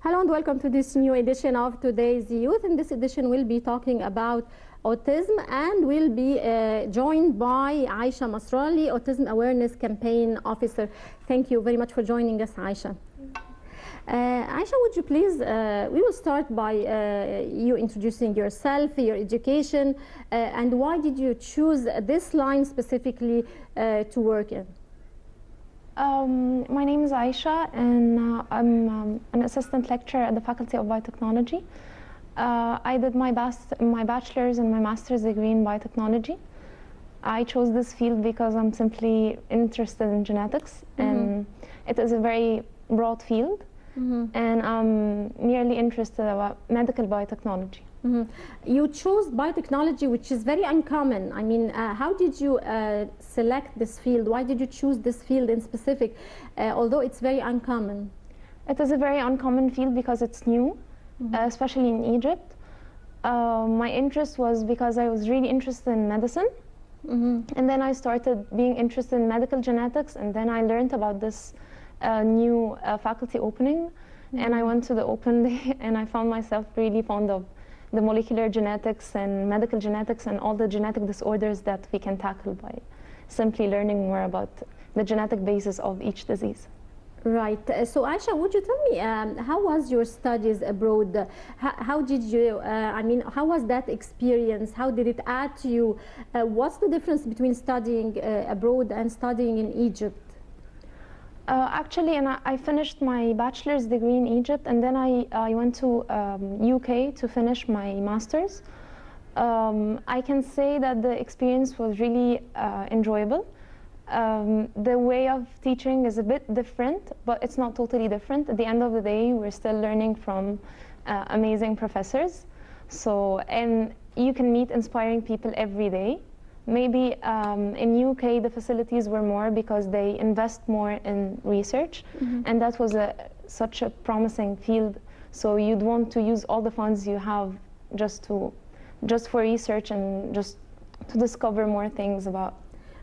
Hello and welcome to this new edition of Today's Youth. In this edition, we'll be talking about autism and we'll be joined by Aisha Masrali, Autism Awareness Campaign Officer. Thank you very much for joining us, Aisha. Aisha, would you please, we will start by you introducing yourself, your education, and why did you choose this line specifically to work in? My name is Aisha, and I'm an assistant lecturer at the Faculty of Biotechnology. I did my bachelor's and my master's degree in biotechnology. I chose this field because I'm simply interested in genetics, and it is a very broad field, and I'm merely interested about medical biotechnology. You chose biotechnology, which is very uncommon. I mean, how did you select this field? Why did you choose this field in specific, although it's very uncommon? It is a very uncommon field because it's new, especially in Egypt. My interest was because I was really interested in medicine, and then I started being interested in medical genetics, and then I learned about this new faculty opening, and I went to the open day, and I found myself really fond of the molecular genetics and medical genetics and all the genetic disorders that we can tackle by simply learning more about the genetic basis of each disease. Right. So, Aisha, would you tell me how was your studies abroad? How did you, I mean, how was that experience? How did it add to you? What's the difference between studying abroad and studying in Egypt? Actually, I finished my bachelor's degree in Egypt, and then I went to UK to finish my master's. I can say that the experience was really enjoyable. The way of teaching is a bit different, but it's not totally different. At the end of the day, we're still learning from amazing professors. So, and you can meet inspiring people every day. Maybe in UK the facilities were more because they invest more in research, and that was such a promising field. So you'd want to use all the funds you have just for research and just to discover more things about.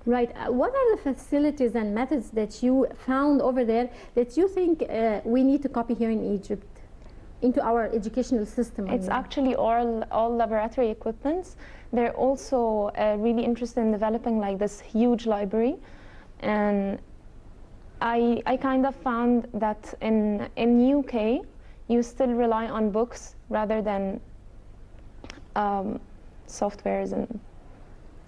Right. What are the facilities and methods that you found over there that you think we need to copy here in Egypt into our educational system? It's actually all laboratory equipments. They're also really interested in developing like this huge library, and I kind of found that in UK you still rely on books rather than softwares, and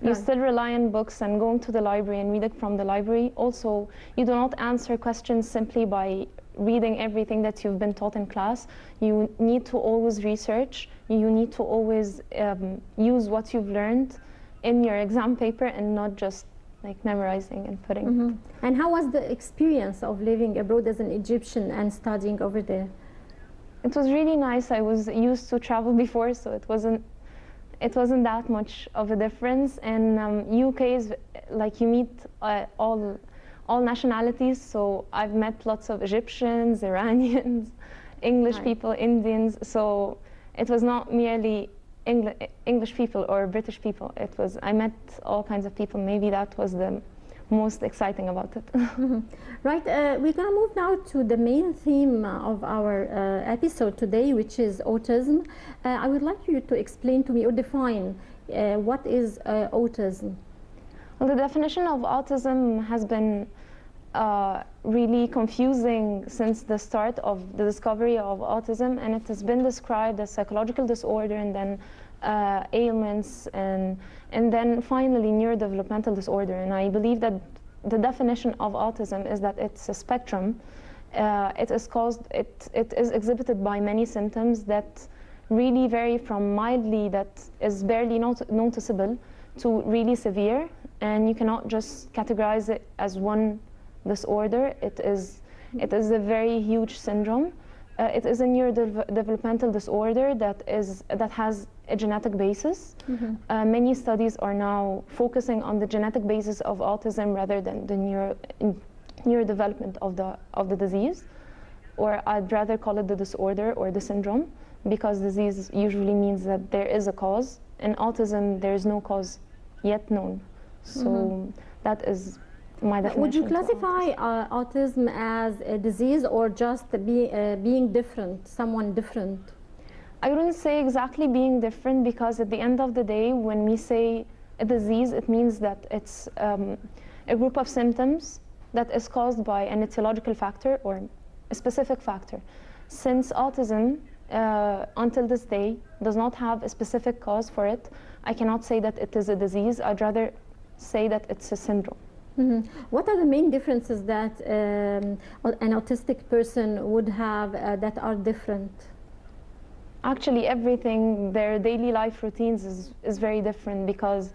you still rely on books and going to the library and read it from the library. Also, you do not answer questions simply by reading everything that you've been taught in class. You need to always research. You need to always use what you've learned in your exam paper and not just like memorizing and putting. And how was the experience of living abroad as an Egyptian and studying over there? It was really nice. I was used to travel before, so it wasn't that much of a difference. And UK is like you meet all nationalities, so I've met lots of Egyptians, Iranians, English people, Indians, so it was not merely English people or British people. I met all kinds of people. Maybe that was the most exciting about it. Right, we're going to move now to the main theme of our episode today, which is autism. I would like you to explain to me or define what is autism. Well, the definition of autism has been really confusing since the start of the discovery of autism, and it has been described as psychological disorder, and then ailments, and then finally neurodevelopmental disorder. And I believe that the definition of autism is that it's a spectrum. It is exhibited by many symptoms that really vary from mildly, that is barely noticeable, to really severe, and you cannot just categorize it as one disorder. It is a very huge syndrome. It is a neurodevelopmental disorder that has a genetic basis. Many studies are now focusing on the genetic basis of autism rather than the neurodevelopment of the disease, or I'd rather call it the disorder or the syndrome, because disease usually means that there is a cause. In autism, there is no cause yet known. So that is my definition. Would you to classify autism as a disease or just being different, someone different? I wouldn't say exactly being different, because at the end of the day, when we say a disease, it means that it's a group of symptoms that is caused by an etiological factor or a specific factor. Since autism, until this day, does not have a specific cause for it, I cannot say that it is a disease. I'd rather say that it's a syndrome. Mm-hmm. What are the main differences that an autistic person would have that are different? Actually, everything, their daily life routines is very different, because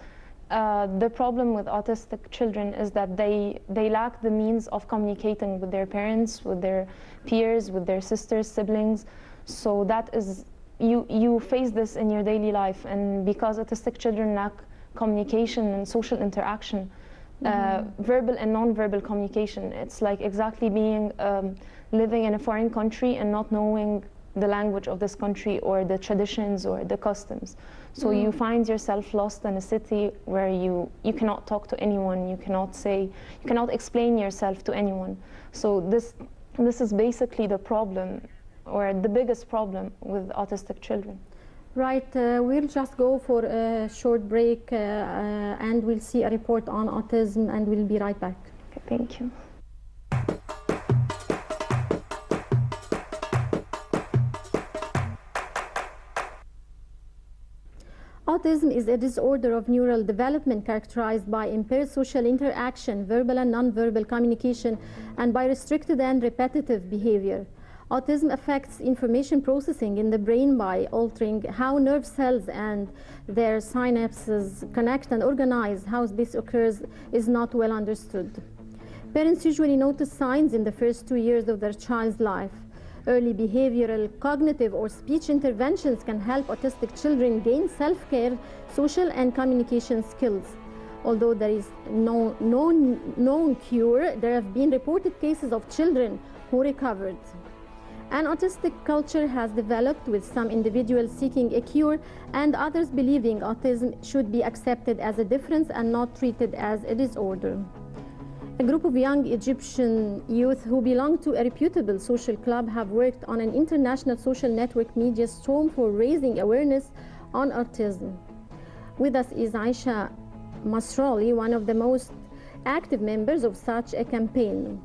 the problem with autistic children is that they lack the means of communicating with their parents, with their peers, with their sisters, siblings. So that is, you face this in your daily life. And because autistic children lack communication and social interaction, verbal and non-verbal communication, it's like exactly being living in a foreign country and not knowing the language of this country or the traditions or the customs. So you find yourself lost in a city where you cannot talk to anyone, you cannot explain yourself to anyone. So this is basically the problem, or the biggest problem with autistic children. Right, we'll just go for a short break and we'll see a report on autism, and we'll be right back. Okay, thank you. Autism is a disorder of neural development characterized by impaired social interaction, verbal and nonverbal communication, and by restricted and repetitive behavior. Autism affects information processing in the brain by altering how nerve cells and their synapses connect and organize. How this occurs is not well understood. Parents usually notice signs in the first 2 years of their child's life. Early behavioral, cognitive, or speech interventions can help autistic children gain self-care, social, and communication skills. Although there is no known cure, there have been reported cases of children who recovered. An autistic culture has developed, with some individuals seeking a cure and others believing autism should be accepted as a difference and not treated as a disorder. A group of young Egyptian youth who belong to a reputable social club have worked on an international social network media storm for raising awareness on autism. With us is Aisha Masrali, one of the most active members of such a campaign.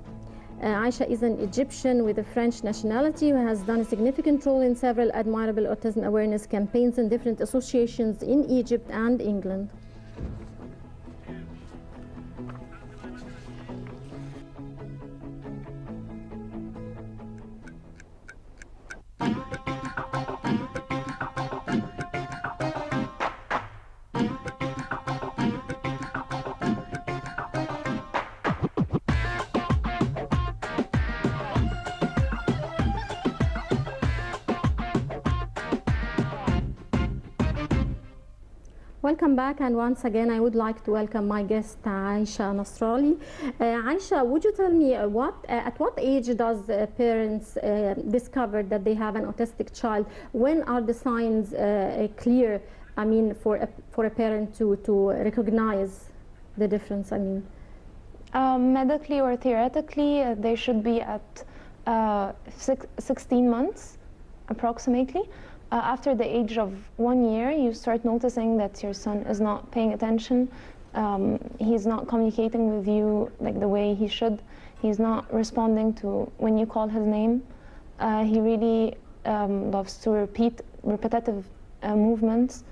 Aisha is an Egyptian with a French nationality who has done a significant role in several admirable autism awareness campaigns in different associations in Egypt and England. Welcome back, and once again I would like to welcome my guest Aisha Nasrali. Aisha, would you tell me at what age does parents discover that they have an autistic child? When are the signs clear, I mean, for a parent to recognize the difference? I mean, medically or theoretically, they should be at 16 months approximately. After the age of 1 year, you start noticing that your son is not paying attention. He's not communicating with you like the way he should. He's not responding to when you call his name. He really loves to repeat repetitive movements.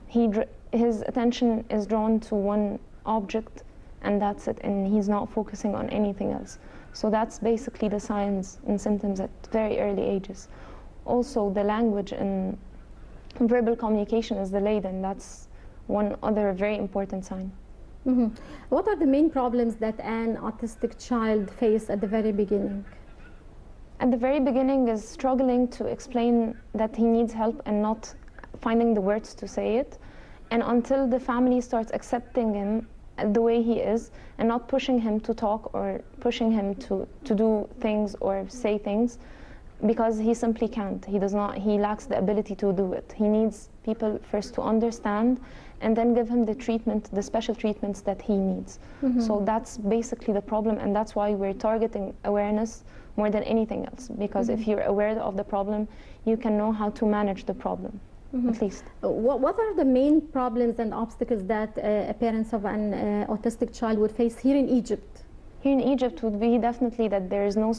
His attention is drawn to one object, and that's it, and he's not focusing on anything else. So that's basically the signs and symptoms at very early ages. Also, the language and verbal communication is delayed, and that's one other very important sign. Mm-hmm. What are the main problems that an autistic child faces at the very beginning? At the very beginning is struggling to explain that he needs help and not finding the words to say it. And until the family starts accepting him the way he is and not pushing him to talk or pushing him to do things or say things, because he simply can't. He does not. He lacks the ability to do it. He needs people first to understand, and then give him the treatment, the special treatments that he needs. So that's basically the problem, and that's why we're targeting awareness more than anything else. Because if you're aware of the problem, you can know how to manage the problem, at least. What are the main problems and obstacles that parents of an autistic child would face here in Egypt? Here in Egypt would be definitely that there is no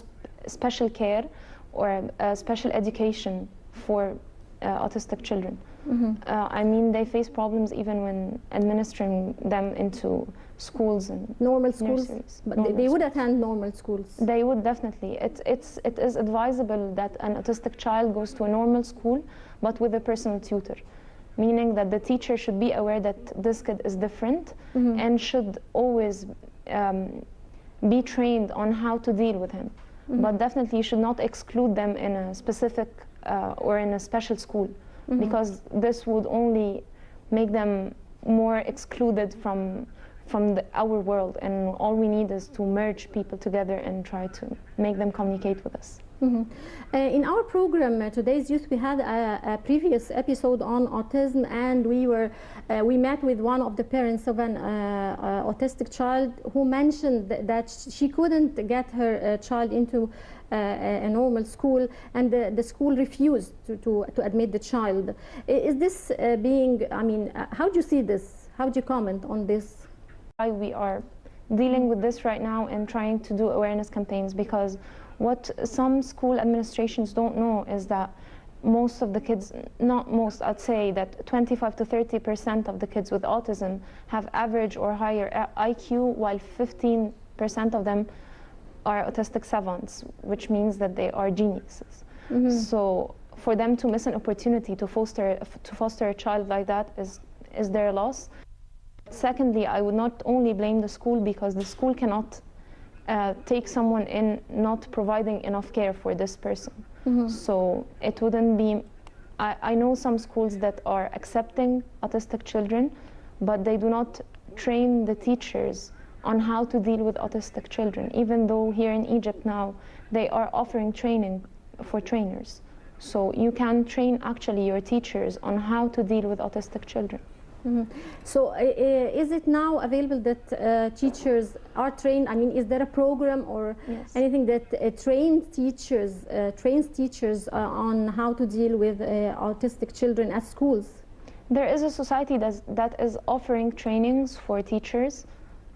special care or special education for autistic children. I mean, they face problems even when administering them into schools and normal schools. Nurseries. But they would attend normal schools. They would definitely. It is advisable that an autistic child goes to a normal school, but with a personal tutor, meaning that the teacher should be aware that this kid is different and should always be trained on how to deal with him. But definitely you should not exclude them in a specific or in a special school, because this would only make them more excluded from our world, and all we need is to merge people together and try to make them communicate with us. In our program, Today's Youth, we had a previous episode on autism, and we met with one of the parents of an autistic child who mentioned that she couldn't get her child into a normal school, and the school refused to admit the child. Is this being, I mean, how do you see this? How do you comment on this? We are dealing with this right now and trying to do awareness campaigns, because what some school administrations don't know is that most of the kids, not most, I'd say that 25 to 30% of the kids with autism have average or higher IQ, while 15% of them are autistic savants, which means that they are geniuses. So for them to miss an opportunity to foster a child like that is their loss. Secondly, I would not only blame the school, because the school cannot take someone in not providing enough care for this person. So it wouldn't be, I know some schools that are accepting autistic children, but they do not train the teachers on how to deal with autistic children, even though here in Egypt now they are offering training for trainers. So you can train actually your teachers on how to deal with autistic children. So is it now available that teachers are trained? I mean, is there a program or anything that trains teachers on how to deal with autistic children at schools? There is a society that is offering trainings for teachers,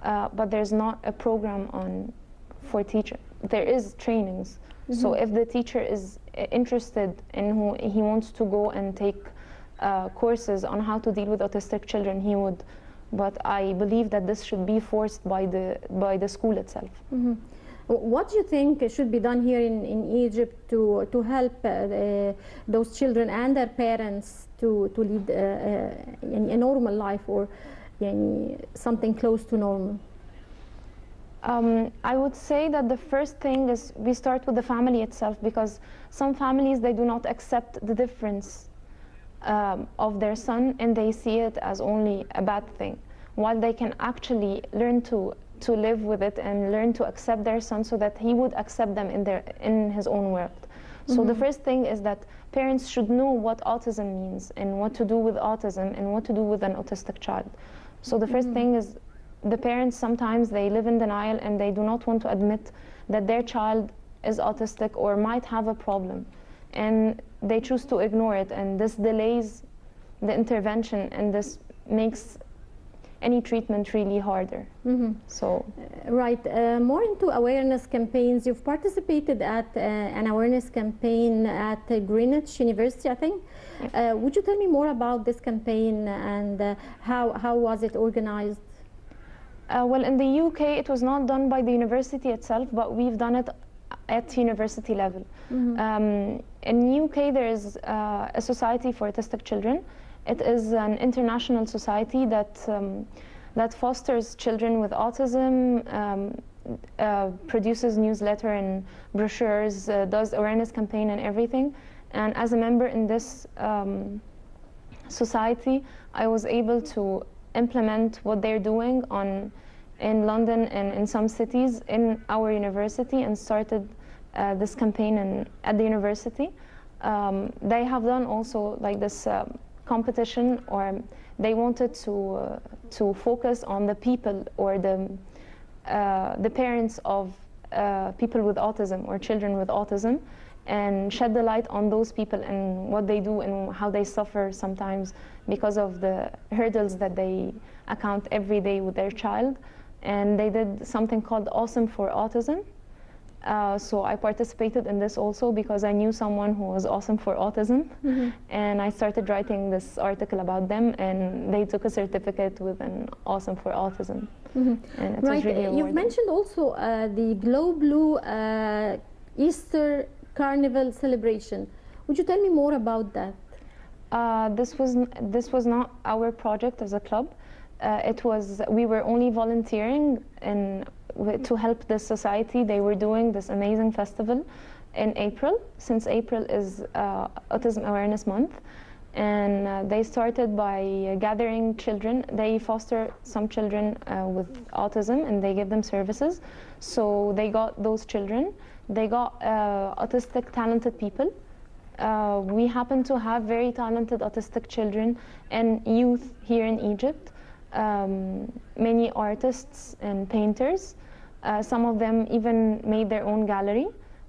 but there's not a program for teachers. There is trainings. So if the teacher is interested and he wants to go and take courses on how to deal with autistic children, he would, but I believe that this should be forced by the school itself. What do you think should be done here in Egypt to help those children and their parents to lead a normal life, or something close to normal? I would say that the first thing is we start with the family itself, because some families, they do not accept the difference of their son, and they see it as only a bad thing, while they can actually learn to live with it and learn to accept their son, so that he would accept them in his own world. So the first thing is that parents should know what autism means and what to do with autism and what to do with an autistic child. So the first thing is, the parents sometimes they live in denial and they do not want to admit that their child is autistic or might have a problem, and they choose to ignore it, and this delays the intervention, and this makes any treatment really harder. So right, more into awareness campaigns. You've participated at an awareness campaign at Greenwich University, I think. Would you tell me more about this campaign, and how was it organized? Well, in the UK, it was not done by the university itself, but we've done it at university level. In UK, there is a society for autistic children. It is an international society that fosters children with autism, produces newsletter and brochures, does awareness campaign and everything. And as a member in this society, I was able to implement what they're doing in London and in some cities in our university, and started this campaign at the university. They have done also like this competition, or they wanted to focus on the people or the parents of people with autism or children with autism, and shed the light on those people and what they do and how they suffer sometimes because of the hurdles that they account every day with their child. And they did something called Awesome for Autism. So I participated in this also because I knew someone who was awesome for autism. And I started writing this article about them, and they took a certificate with an Awesome for Autism. And it was really rewarding. You've mentioned also the Glow Blue Easter Carnival celebration. Would you tell me more about that? This was not our project as a club. We were only volunteering to help this society. They were doing this amazing festival in April, since April is Autism Awareness Month. And they started by gathering children. They foster some children with autism, and they give them services. So they got those children. They got autistic talented people. We happen to have very talented autistic children and youth here in Egypt. Many artists and painters. Some of them even made their own gallery,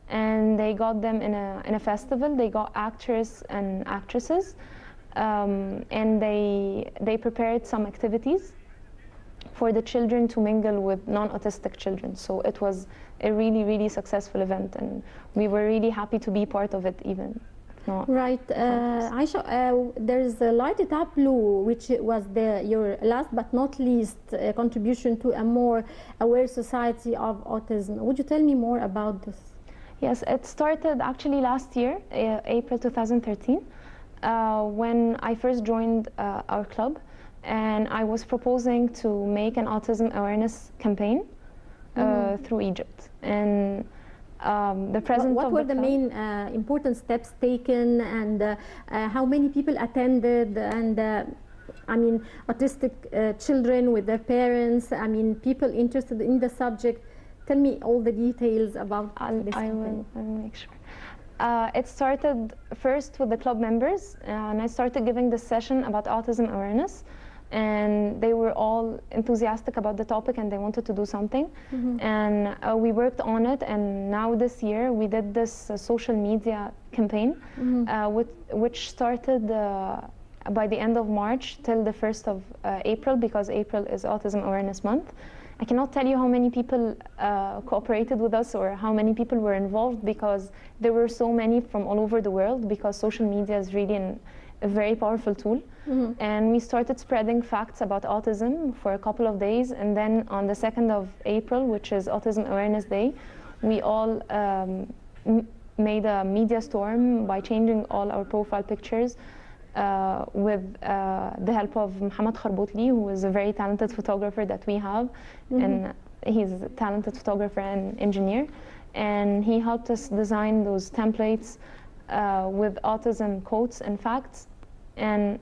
and they got them in a festival. They got actors and actresses, and they prepared some activities for the children to mingle with non-autistic children. So it was a really, really successful event, and we were really happy to be part of it even. Right, Aisha, there's Light It Up Blue, which was your last but not least contribution to a more aware society of autism. Would you tell me more about this? Yes, it started actually last year, April 2013, when I first joined our club, and I was proposing to make an autism awareness campaign through Egypt. And the president what of were the the main important steps taken, and how many people attended, and I mean autistic children with their parents, I mean people interested in the subject. Tell me all the details about this campaign. I will make sure. It started first with the club members, and I started giving this session about autism awareness. And they were all enthusiastic about the topic, and they wanted to do something. And we worked on it, and now this year we did this social media campaign, which started by the end of March till the 1st of April, because April is Autism Awareness Month. I cannot tell you how many people cooperated with us or how many people were involved, because there were so many from all over the world, because social media is really a very powerful tool. And we started spreading facts about autism for a couple of days, and then on the 2nd of April, which is Autism Awareness Day, we all made a media storm by changing all our profile pictures with the help of Mohamed Kharbotli, who is a very talented photographer that we have, and he's a talented photographer and engineer, and he helped us design those templates with autism quotes and facts. And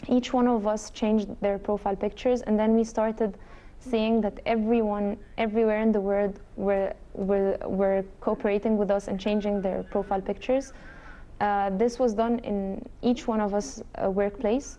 each one of us changed their profile pictures, and then we started seeing that everyone everywhere in the world were cooperating with us and changing their profile pictures. This was done in each one of us workplace.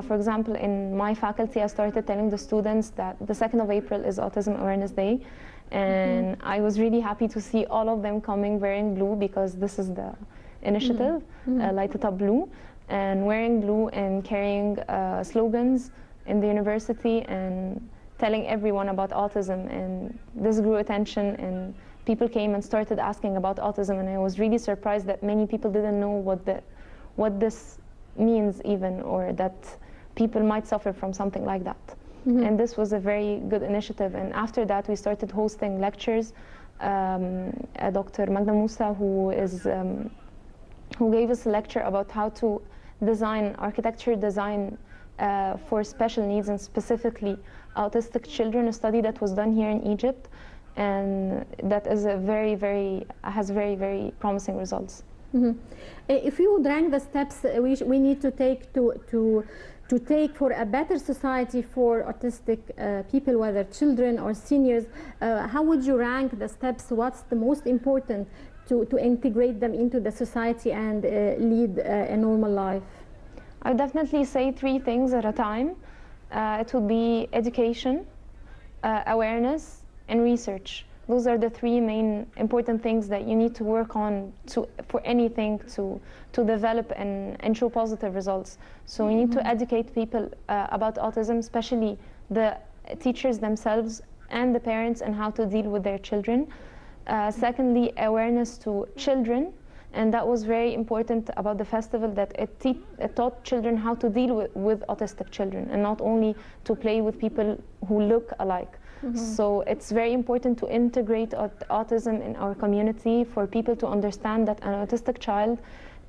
For example, in my faculty, I started telling the students that the 2nd of April is Autism Awareness Day, and I was really happy to see all of them coming wearing blue, because this is the initiative, Light It Up Blue, and wearing blue and carrying slogans in the university and telling everyone about autism. And this grew attention, and people came and started asking about autism, and I was really surprised that many people didn't know what this means even, or that people might suffer from something like that. And this was a very good initiative. And after that, we started hosting lectures. Dr. Magda Musa, who gave us a lecture about how to design architecture design for special needs, and specifically autistic children, a study that was done here in Egypt, and that is has very promising results. If you would rank the steps we need to take to to take for a better society for autistic people, whether children or seniors, how would you rank the steps? What's the most important to integrate them into the society and lead a normal life? I would definitely say 3 things at a time. It would be education, awareness, and research. Those are the 3 main important things that you need to work on for anything to develop and show positive results. So we need to educate people about autism, especially the teachers themselves and the parents, and how to deal with their children. Secondly, awareness to children, and that was very important about the festival, that it taught children how to deal with autistic children, and not only to play with people who look alike. So it's very important to integrate autism in our community, for people to understand that an autistic child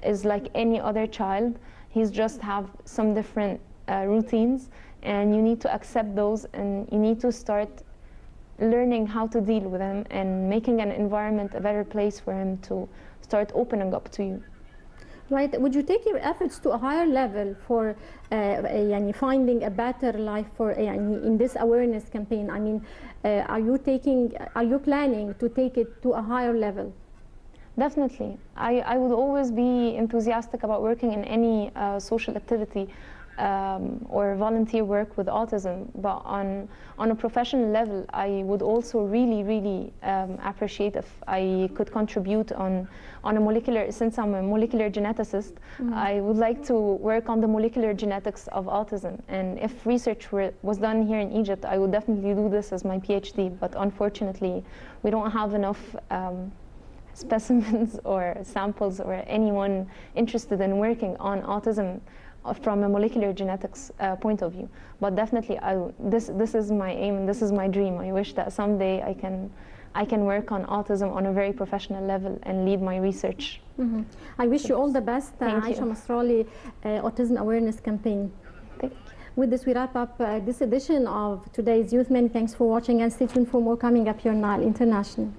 is like any other child. He's just have some different routines, and you need to accept those, and you need to start learning how to deal with him and making an environment a better place for him to start opening up to you. Right. Would you take your efforts to a higher level for finding a better life for in this awareness campaign? I mean, are you planning to take it to a higher level? Definitely. I would always be enthusiastic about working in any social activity or volunteer work with autism, but on a professional level, I would also really appreciate if I could contribute on a molecular, since I'm a molecular geneticist, I would like to work on the molecular genetics of autism. And if research was done here in Egypt, I would definitely do this as my PhD, but unfortunately, we don't have enough specimens or samples or anyone interested in working on autism from a molecular genetics point of view. But definitely, this is my aim, this is my dream. I wish that someday I can work on autism on a very professional level and lead my research. I wish you all the best, Aisha Masrali, Autism Awareness Campaign. Thank you. With this, we wrap up this edition of today's Youth. Many thanks for watching, and stay tuned for more coming up here on Nile International.